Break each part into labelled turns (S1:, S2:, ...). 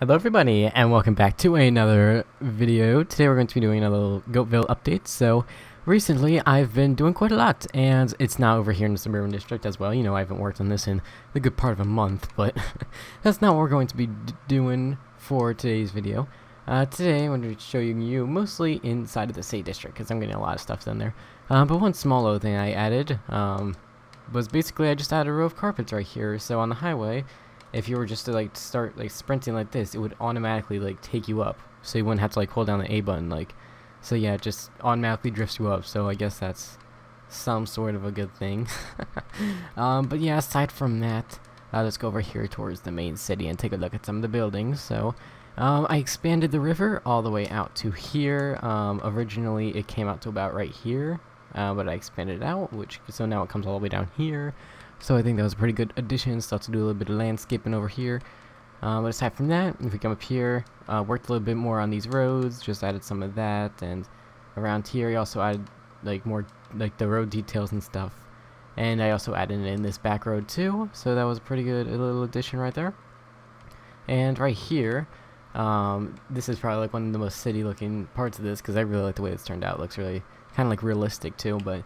S1: Hello everybody, and welcome back to another video. Today we're going to be doing a little Goattville update. So, recently I've been doing quite a lot, and it's now over here in the suburban district as well. You know, I haven't worked on this in the good part of a month, but that's not what we're going to be doing for today's video. Today I'm going to show you mostly inside of the State District, because I'm getting a lot of stuff done there. But one small little thing I added was basically I just added a row of carpets right here. So on the highway, if you were just to start sprinting like this, it would automatically take you up, so you wouldn't have to hold down the A button. So yeah, it just automatically drifts you up. So I guess that's some sort of a good thing. But yeah, aside from that, let's go over here towards the main city and take a look at some of the buildings. So I expanded the river all the way out to here. Originally it came out to about right here, but I expanded it out, so now it comes all the way down here. So I think that was a pretty good addition. Start to do a little bit of landscaping over here. But aside from that, if we come up here, worked a little bit more on these roads, just added some of that, and around here I also added more the road details and stuff. And I also added in this back road too, so that was a pretty good little addition right there. And right here, this is probably one of the most city looking parts of this, because I really like the way it's turned out. It looks really kind of realistic too. But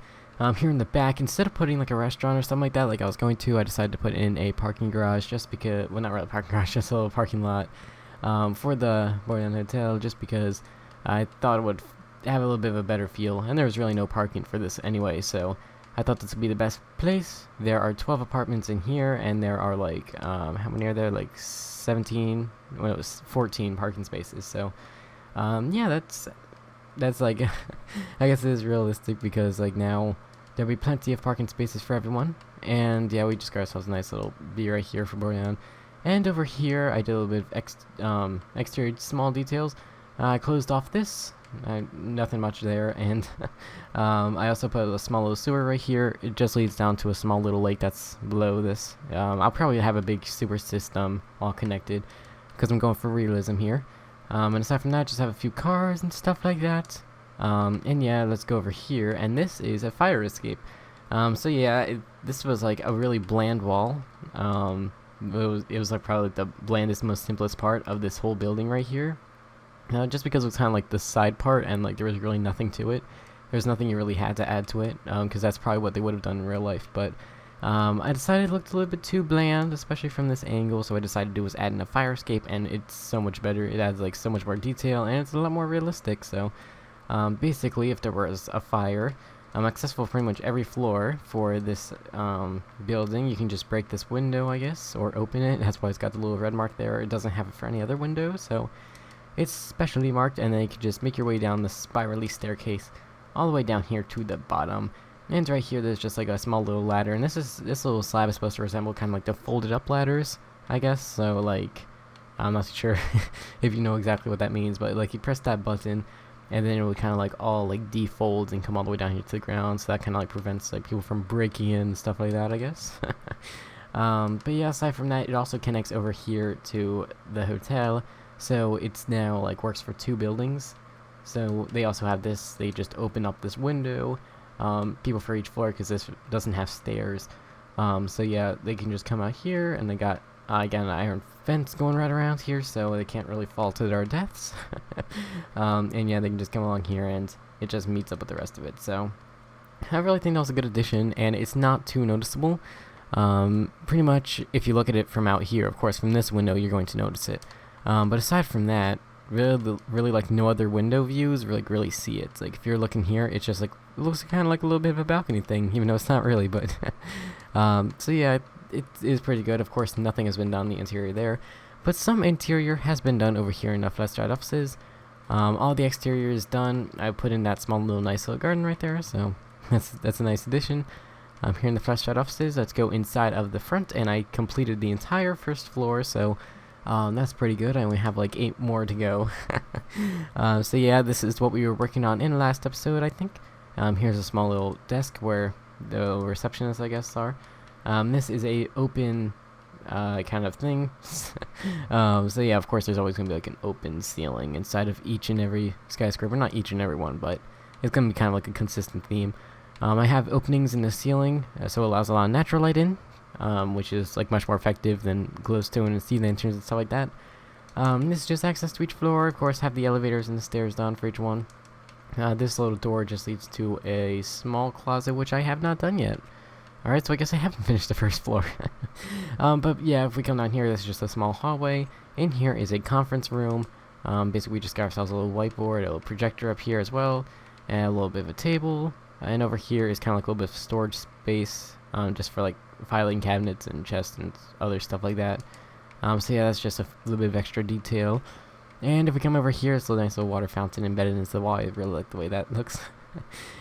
S1: here in the back, instead of putting a restaurant or something like that, I was going to, I decided to put in a parking garage, just because, well, not really a parking garage, just a little parking lot for the Goatt Hotel, just because I thought it would have a little bit of a better feel. And there was really no parking for this anyway, so I thought this would be the best place. There are 12 apartments in here, and there are how many are there? 17, well, it was 14 parking spaces. So yeah, that's I guess it is realistic, because now there'll be plenty of parking spaces for everyone. And yeah, we just got ourselves a nice little view right here for Goatt. And over here I did a little bit of exterior small details. I closed off this, nothing much there. And I also put a small little sewer right here. It just leads down to a small little lake that's below this. I'll probably have a big sewer system all connected, because I'm going for realism here. And aside from that, just have a few cars and stuff like that. And yeah, let's go over here, and this is a fire escape. So yeah, this was a really bland wall. It was probably the blandest, most simplest part of this whole building right here. Just because it was kind of the side part, and there was really nothing to it. There's nothing you really had to add to it, because that's probably what they would have done in real life. But I decided it looked a little bit too bland, especially from this angle, so I decided to do was add in a fire escape, and it's so much better. It adds so much more detail, and it's a lot more realistic. So basically, if there was a fire accessible pretty much every floor for this building, you can just break this window, I guess, or open it. That's why it's got the little red mark there. It doesn't have it for any other window, so it's specially marked. And then you can just make your way down the spirally staircase all the way down here to the bottom. And right here, there's just a small little ladder, and this little slab is supposed to resemble kind of the folded up ladders, I guess. So I'm not sure if you know exactly what that means, but you press that button, and then it will kind of all defolds and come all the way down here to the ground. So that kind of prevents people from breaking in and stuff like that, I guess. But yeah, aside from that, it also connects over here to the hotel, so it's now works for two buildings. So they also have this. They just open up this window. People for each floor, because this doesn't have stairs. So yeah, they can just come out here, and they got again an iron fence going right around here, so they can't really fall to their deaths. And yeah, they can just come along here, and it just meets up with the rest of it. So I really think that was a good addition, and it's not too noticeable. Pretty much, if you look at it from out here, of course, from this window, you're going to notice it. But aside from that, really no other window views really see it. If you're looking here, it's just it looks kind of a little bit of a balcony thing, even though it's not really. But so yeah, it is pretty good. Of course, nothing has been done on the interior there, but some interior has been done over here in the Fleshlight offices. All the exterior is done. I put in that small little nice little garden right there, so that's a nice addition. Here in the Fleshlight offices, let's go inside of the front, and I completed the entire first floor, so that's pretty good. I only have 8 more to go. So yeah, this is what we were working on in the last episode, I think. Here's a small little desk where the receptionists, I guess, are. This is a open kind of thing. So yeah, of course, there's always going to be an open ceiling inside of each and every skyscraper. Not each and every one, but it's going to be kind of a consistent theme. I have openings in the ceiling, so it allows a lot of natural light in. Which is much more effective than glowstone and sea lanterns and stuff like that. This is just access to each floor. Of course, have the elevators and the stairs down for each one. This little door just leads to a small closet, which I have not done yet. Alright, so I guess I haven't finished the first floor. But yeah, if we come down here, this is just a small hallway. In here is a conference room. Basically, we just got ourselves a little whiteboard, a little projector up here as well, and a little bit of a table. And over here is kind of like a little bit of storage space, just for like filing cabinets and chests and other stuff like that. So yeah, that's just a little bit of extra detail. And if we come over here, it's a nice little water fountain embedded into the wall. I really like the way that looks.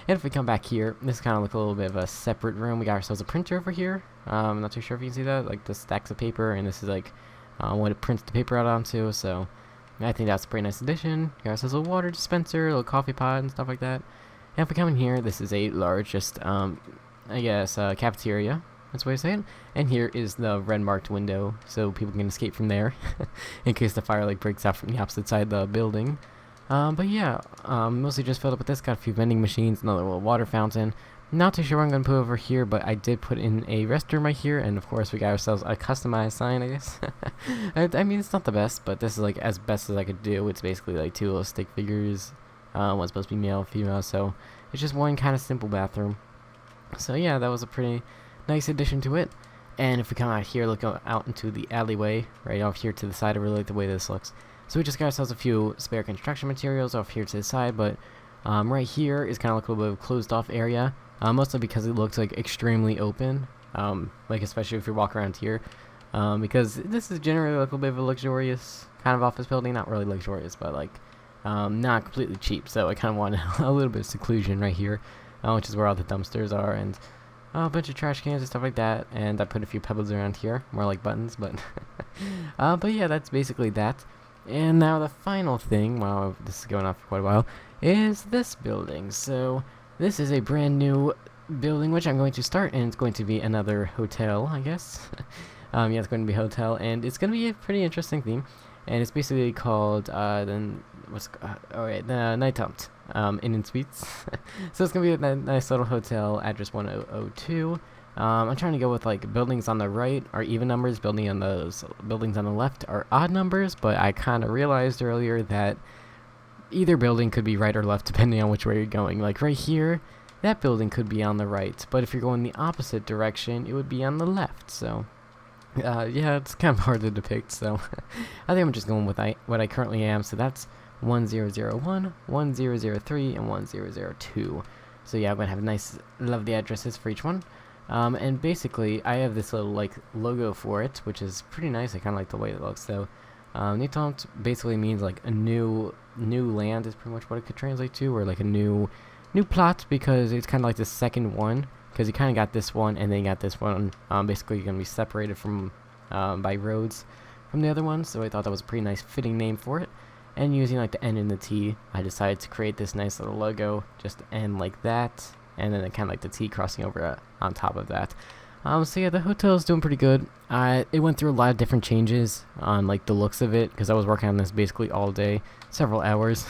S1: And if we come back here, this kind of looks a little bit of a separate room. We got ourselves a printer over here. I'm not too sure if you can see that, like the stacks of paper, and this is like what it prints the paper out onto. So I think that's a pretty nice addition. Got ourselves a water dispenser, a little coffee pot, and stuff like that. And if we come in here, this is a large, just I guess cafeteria. That's what I say it. And here is the red marked window, so people can escape from there in case the fire like breaks out from the opposite side of the building. But yeah, mostly just filled up with this. Got a few vending machines, another little water fountain. Not too sure what I'm going to put over here, but I did put in a restroom right here, and of course we got ourselves a customized sign, I guess. I mean, it's not the best, but this is like as best as I could do. It's basically like two little stick figures. One's supposed to be male, female, so it's just one kind of simple bathroom. So yeah, that was a pretty nice addition to it. And if we come out here, look out into the alleyway, right off here to the side, I really like the way this looks. So we just got ourselves a few spare construction materials off here to the side, but right here is kind of like a little bit of a closed off area, mostly because it looks like extremely open, like especially if you walk around here, because this is generally like a little bit of a luxurious kind of office building, not really luxurious, but like not completely cheap, so I kind of wanted a little bit of seclusion right here, which is where all the dumpsters are, and a bunch of trash cans and stuff like that, and I put a few pebbles around here, more like buttons, but but yeah, that's basically that. And now the final thing, wow, this is going on for quite a while, is this building. So this is a brand new building which I'm going to start, and it's going to be another hotel, I guess. Yeah, it's going to be a hotel, and it's going to be a pretty interesting theme, and it's basically called the Night Hunt Inn and Suites. So it's going to be a nice little hotel, address 1002. I'm trying to go with like buildings on the right are even numbers, buildings on the left are odd numbers, but I kind of realized earlier that either building could be right or left depending on which way you're going. Like right here, that building could be on the right, but if you're going the opposite direction, it would be on the left. So yeah, it's kind of hard to depict, so I think I'm just going with what I currently am. So that's 1001, 1003, and 1002. So yeah, I'm going to have nice, lovely addresses for each one. And basically, I have this little like logo for it, which is pretty nice. I kind of like the way it looks. So, Nitompt basically means like a new land is pretty much what it could translate to, or like a new plot, because it's kind of like the second one, because you kind of got this one and then you got this one. Basically, you're gonna be separated from by roads from the other one. So I thought that was a pretty nice fitting name for it. And using like the N and the T, I decided to create this nice little logo, just N like that. And then kind of like the T crossing over on top of that. So yeah, the hotel is doing pretty good. It went through a lot of different changes on like the looks of it, because I was working on this basically all day, several hours.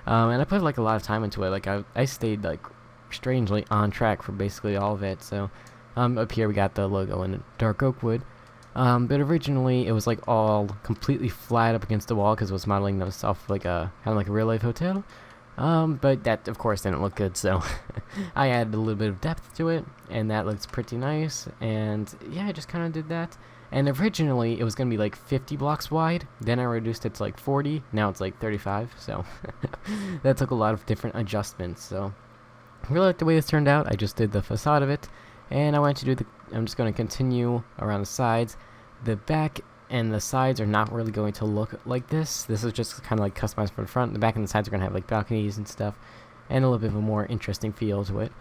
S1: And I put like a lot of time into it. Like I stayed like strangely on track for basically all of it. So up here we got the logo in dark oak wood. But originally it was like all completely flat up against the wall, because it was modeling this off like a kind of like a real life hotel. But that, of course, didn't look good, so I added a little bit of depth to it, and that looks pretty nice, and yeah, I just kind of did that. And originally, it was going to be like 50 blocks wide, then I reduced it to like 40, now it's like 35, so that took a lot of different adjustments, so I really like the way this turned out. I just did the facade of it, and I wanted to do I'm just going to continue around the sides. The back and the sides are not really going to look like this. This is just kind of like customized for the front. The back and the sides are going to have like balconies and stuff, and a little bit of a more interesting feel to it.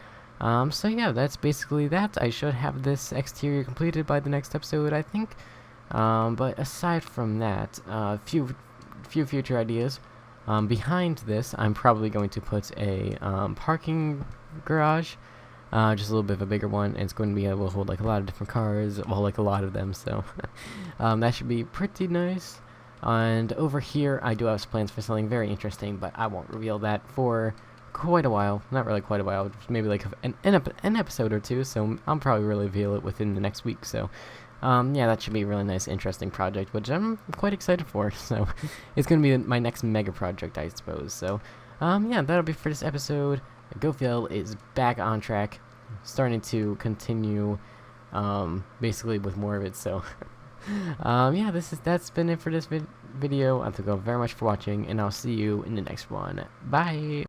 S1: So yeah, that's basically that. I should have this exterior completed by the next episode, I think. But aside from that, few future ideas. Behind this, I'm probably going to put a parking garage. Just a little bit of a bigger one, and it's going to be able to hold like a lot of different cars, well, like a lot of them, so that should be pretty nice. And over here, I do have plans for something very interesting, but I won't reveal that for quite a while. Not really quite a while, maybe like an episode or two, so I'll probably reveal it within the next week. So Yeah, that should be a really nice, interesting project, which I'm quite excited for. So it's gonna be my next mega project, I suppose. So, yeah, that'll be for this episode. Goatville is back on track, starting to continue, basically with more of it. So, yeah, that's been it for this video. I thank you all very much for watching, and I'll see you in the next one. Bye.